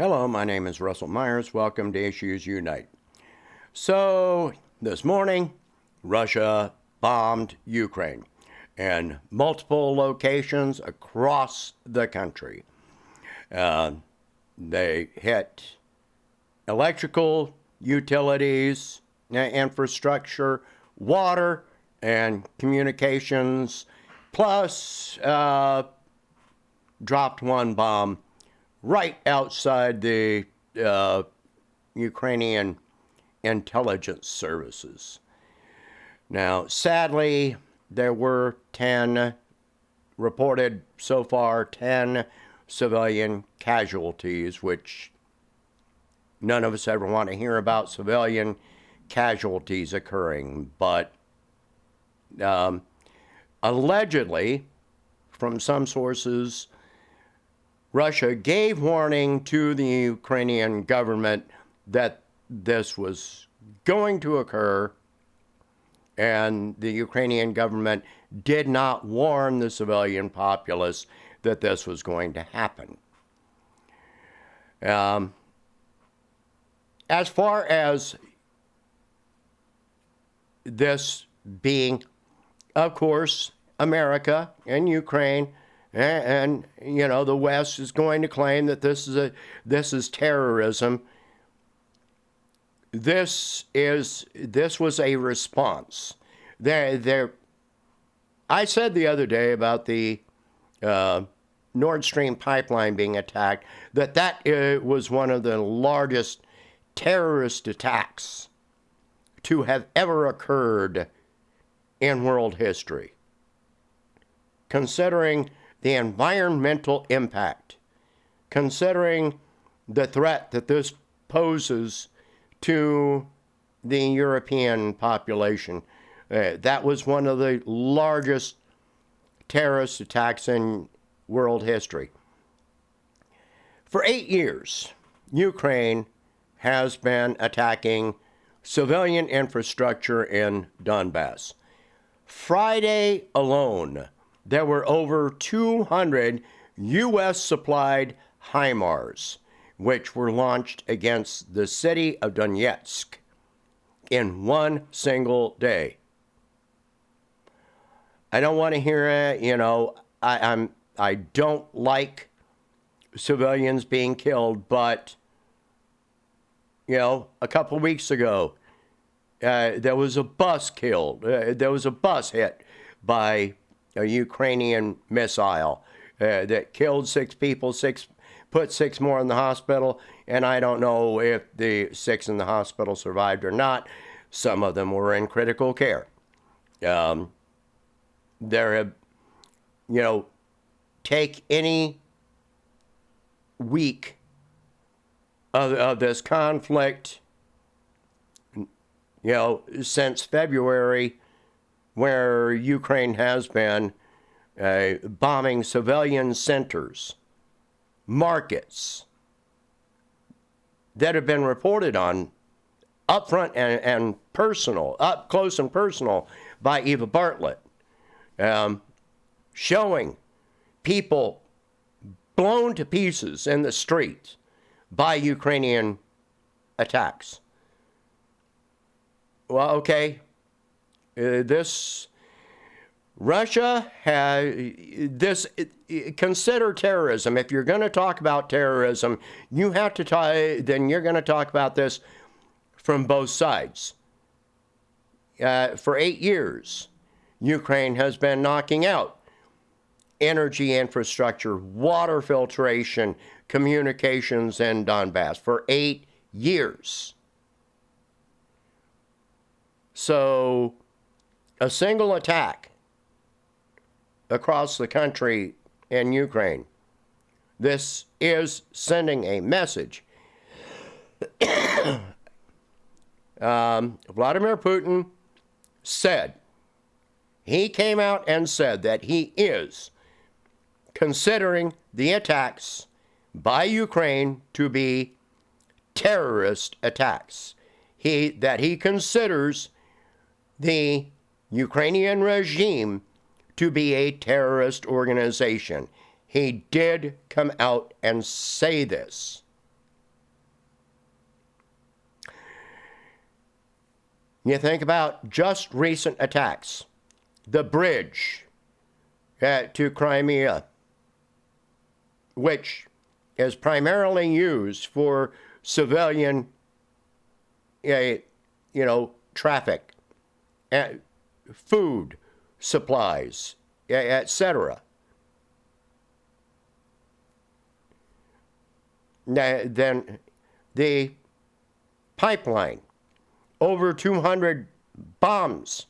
Hello, my name is Russell Myers. Welcome to Issues Unite. So, this morning, Russia bombed Ukraine in multiple locations across the country. They hit electrical utilities, infrastructure, water, and communications, plus dropped one bomb right outside the Ukrainian intelligence services. Now, sadly, there were 10 reported so far, 10 civilian casualties, which none of us ever want to hear about civilian casualties occurring. But allegedly, from some sources, Russia gave warning to the Ukrainian government that this was going to occur, and the Ukrainian government did not warn the civilian populace that this was going to happen. As far as this being, of course, America and Ukraine, and you know, the West is going to claim that this is terrorism. This was a response. I said the other day about the Nord Stream pipeline being attacked that was one of the largest terrorist attacks to have ever occurred in world history, considering the environmental impact, considering the threat that this poses to the European population. That was one of the largest terrorist attacks in world history. For 8 years, Ukraine has been attacking civilian infrastructure in Donbass. Friday alone, there were over 200 U.S.-supplied HIMARS, which were launched against the city of Donetsk in one single day. I don't want to hear it, I don't like civilians being killed, but, a couple of weeks ago, there was a bus killed. There was a bus hit by a Ukrainian missile that killed 6 people, put 6 more in the hospital, and I don't know if the 6 in the hospital survived or not. Some of them were in critical care. There have, take any week of this conflict, since February, where Ukraine has been bombing civilian centers, markets that have been reported on up front and personal, up close and personal by Eva Bartlett, showing people blown to pieces in the streets by Ukrainian attacks. Well, okay. Russia has this. Consider terrorism. If you're going to talk about terrorism, you have to then you're going to talk about this from both sides. For 8 years, Ukraine has been knocking out energy infrastructure, water filtration, communications in Donbass for 8 years. So, a single attack across the country in Ukraine, this is sending a message. Vladimir Putin said, he came out and said that he is considering the attacks by Ukraine to be terrorist attacks. That he considers the Ukrainian regime to be a terrorist organization. He did come out and say this. You think about just recent attacks, the bridge to Crimea, which is primarily used for civilian, traffic, food supplies, etc. Then the pipeline, over 200 bombs,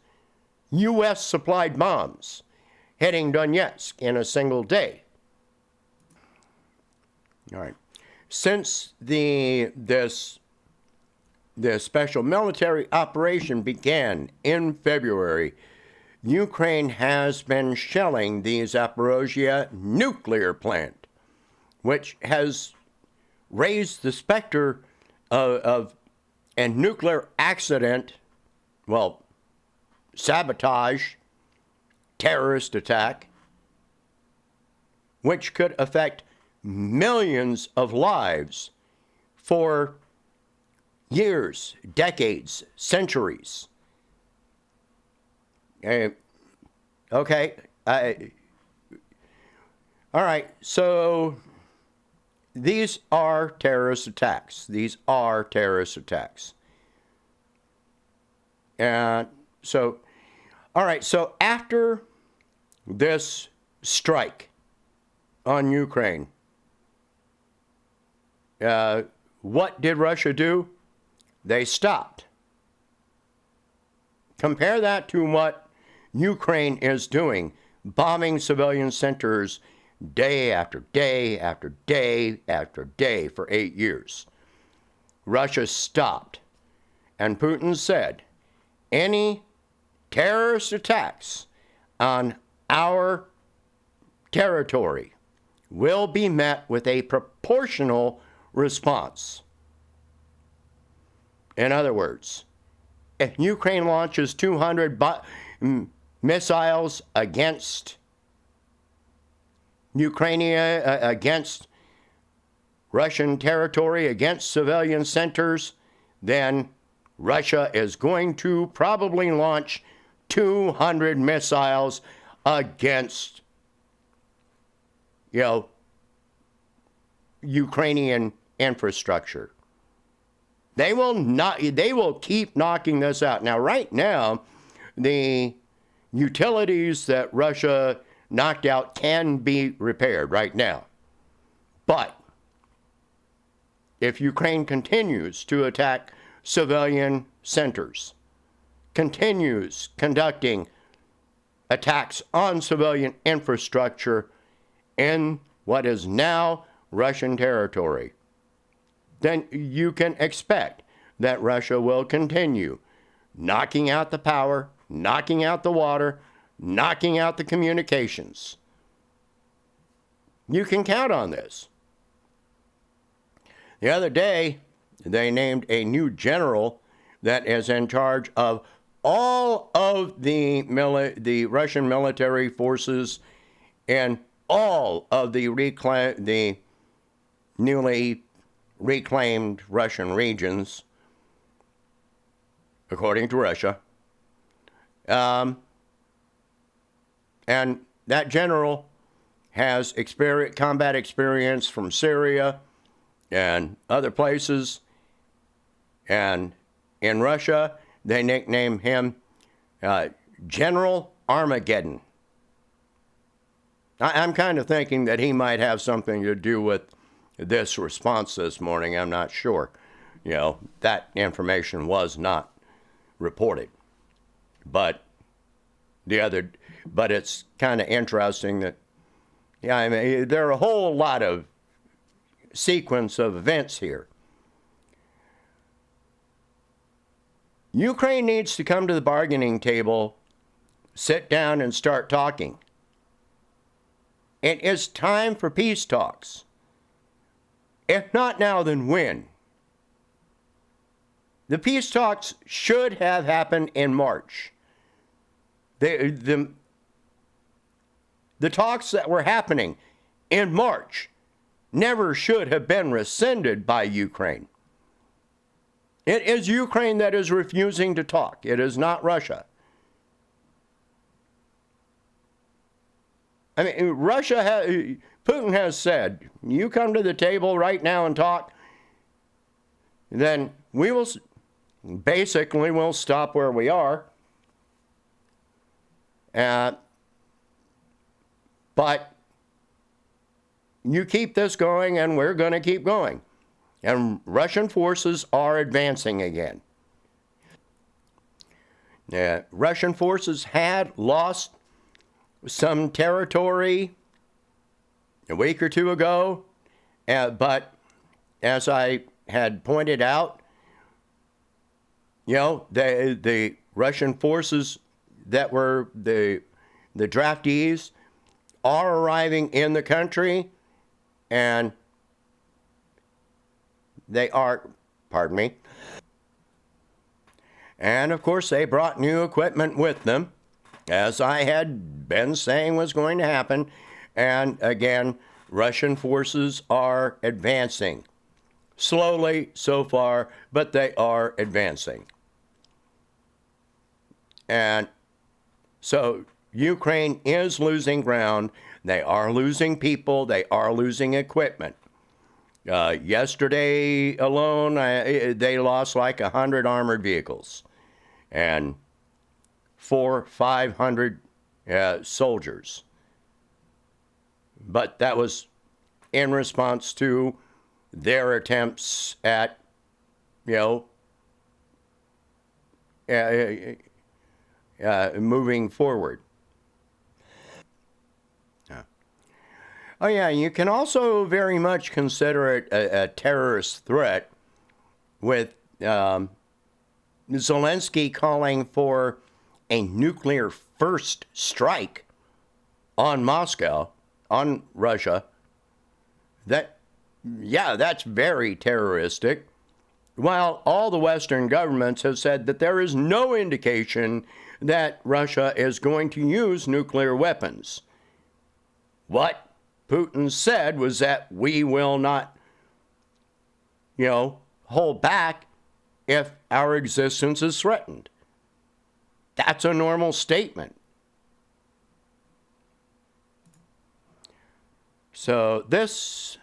U.S. supplied bombs, hitting Donetsk in a single day. All right. Since this special military operation began in February, Ukraine has been shelling the Zaporizhzhia nuclear plant, which has raised the specter of a nuclear accident, sabotage, terrorist attack, which could affect millions of lives for years, decades, centuries. Okay. All right. So these are terrorist attacks. These are terrorist attacks. And so, all right. So after this strike on Ukraine, what did Russia do? They stopped. Compare that to what Ukraine is doing, bombing civilian centers day after day after day after day for 8 years. Russia stopped. And Putin said, any terrorist attacks on our territory will be met with a proportional response. In other words, if Ukraine launches 200 missiles against Ukraine, against Russian territory, against civilian centers, then Russia is going to probably launch 200 missiles against, Ukrainian infrastructure. They will keep knocking this out. Now, right now, the utilities that Russia knocked out can be repaired right now. But if Ukraine continues to attack civilian centers, continues conducting attacks on civilian infrastructure in what is now Russian territory, then you can expect that Russia will continue knocking out the power, knocking out the water, knocking out the communications. You can count on this. The other day, they named a new general that is in charge of all of the Russian military forces in all of the newly reclaimed Russian regions, according to Russia. And that general has combat experience from Syria and other places. And in Russia, they nickname him General Armageddon. I'm kind of thinking that he might have something to do with this response this morning. I'm not sure. That information was not reported. But it's kind of interesting that, there are a whole lot of sequence of events here. Ukraine needs to come to the bargaining table, sit down and start talking. It is time for peace talks. If not now, then when? The peace talks should have happened in March. The talks that were happening in March never should have been rescinded by Ukraine. It is Ukraine that is refusing to talk. It is not Russia. I mean, Putin has said, you come to the table right now and talk, then we will basically we'll stop where we are. But you keep this going and we're going to keep going. And Russian forces are advancing again. Russian forces had lost some territory a week or two ago, but as I had pointed out, the Russian forces that were the draftees are arriving in the country, and they are, pardon me, and of course they brought new equipment with them, as I had been saying was going to happen. And again, Russian forces are advancing. Slowly so far, but they are advancing. And so Ukraine is losing ground. They are losing people. They are losing equipment. Yesterday alone, they lost like 100 armored vehicles and 500 soldiers. But that was in response to their attempts at, moving forward. Oh yeah, you can also very much consider it a terrorist threat, with Zelensky calling for a nuclear first strike on Moscow, on Russia. That's very terroristic. While all the Western governments have said that there is no indication that Russia is going to use nuclear weapons. What Putin said was that we will not, hold back if our existence is threatened. That's a normal statement. So this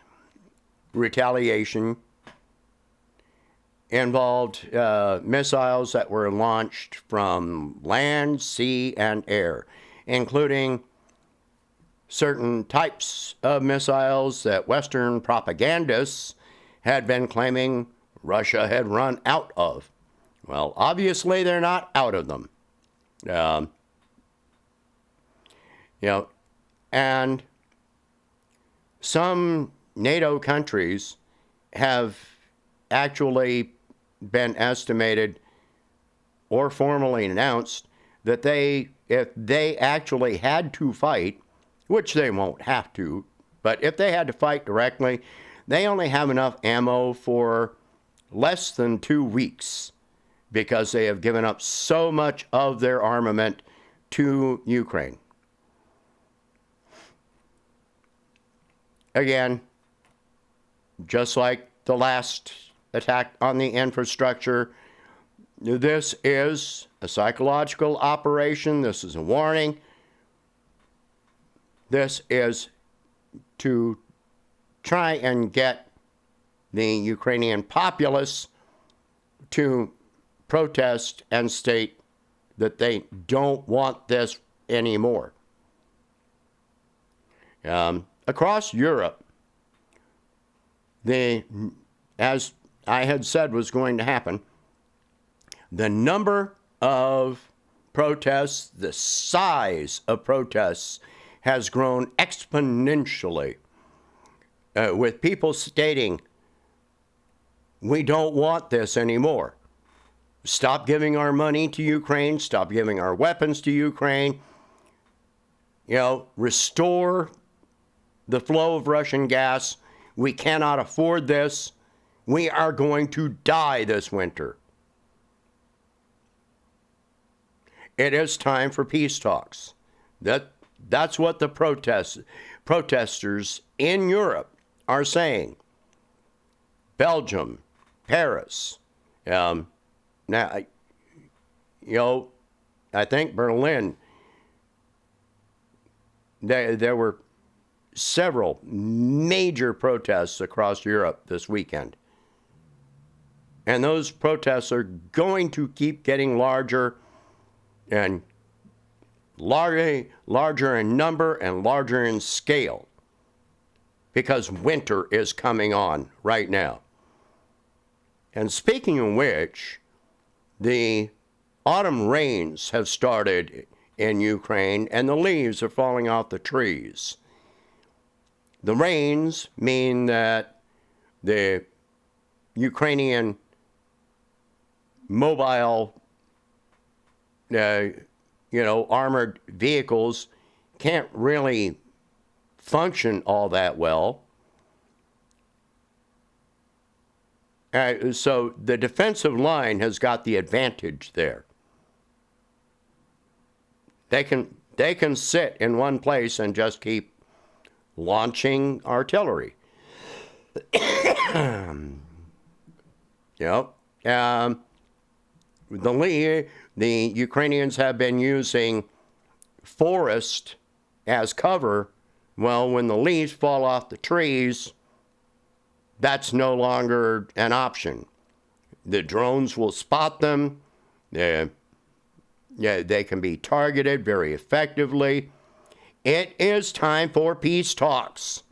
retaliation involved missiles that were launched from land, sea, and air, including certain types of missiles that Western propagandists had been claiming Russia had run out of. Well, obviously they're not out of them. And some NATO countries have actually been estimated or formally announced that if they actually had to fight, which they won't have to, but if they had to fight directly, they only have enough ammo for less than 2 weeks, because they have given up so much of their armament to Ukraine. Again, just like the last attack on the infrastructure, this is a psychological operation. This is a warning. This is to try and get the Ukrainian populace to protest and state that they don't want this anymore. Across Europe, as I had said was going to happen, the number of protests, the size of protests has grown exponentially, with people stating, we don't want this anymore. Stop giving our money to Ukraine. Stop giving our weapons to Ukraine. Restore the flow of Russian gas. We cannot afford this. We are going to die this winter. It is time for peace talks. That's what the protesters in Europe are saying. Belgium, Paris, Now, I think Berlin, there were several major protests across Europe this weekend. And those protests are going to keep getting larger and larger in number and larger in scale, because winter is coming on right now. And speaking of which, the autumn rains have started in Ukraine and the leaves are falling off the trees. The rains mean that the Ukrainian mobile, armored vehicles can't really function all that well. So the defensive line has got the advantage there. They can sit in one place and just keep launching artillery. The Ukrainians have been using forest as cover. Well, when the leaves fall off the trees, that's no longer an option. The drones will spot them. They can be targeted very effectively. It is time for peace talks.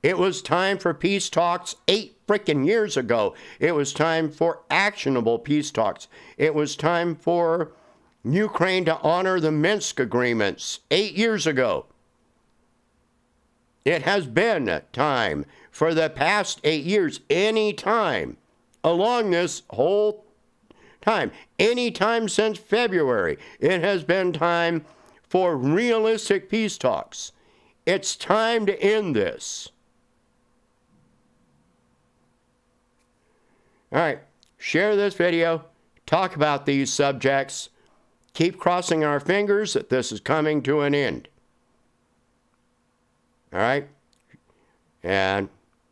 It was time for peace talks 8 freaking years ago. It was time for actionable peace talks. It was time for Ukraine to honor the Minsk agreements 8 years ago. It has been time for the past 8 years, any time along this whole time, any time since February, it has been time for realistic peace talks. It's time to end this. All right, share this video, talk about these subjects, keep crossing our fingers that this is coming to an end. All right, and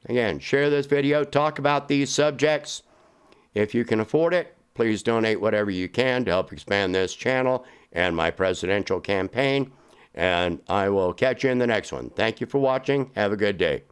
again, share this video, talk about these subjects. If you can afford it, please donate whatever you can to help expand this channel and my presidential campaign. And I will catch you in the next one. Thank you for watching. Have a good day.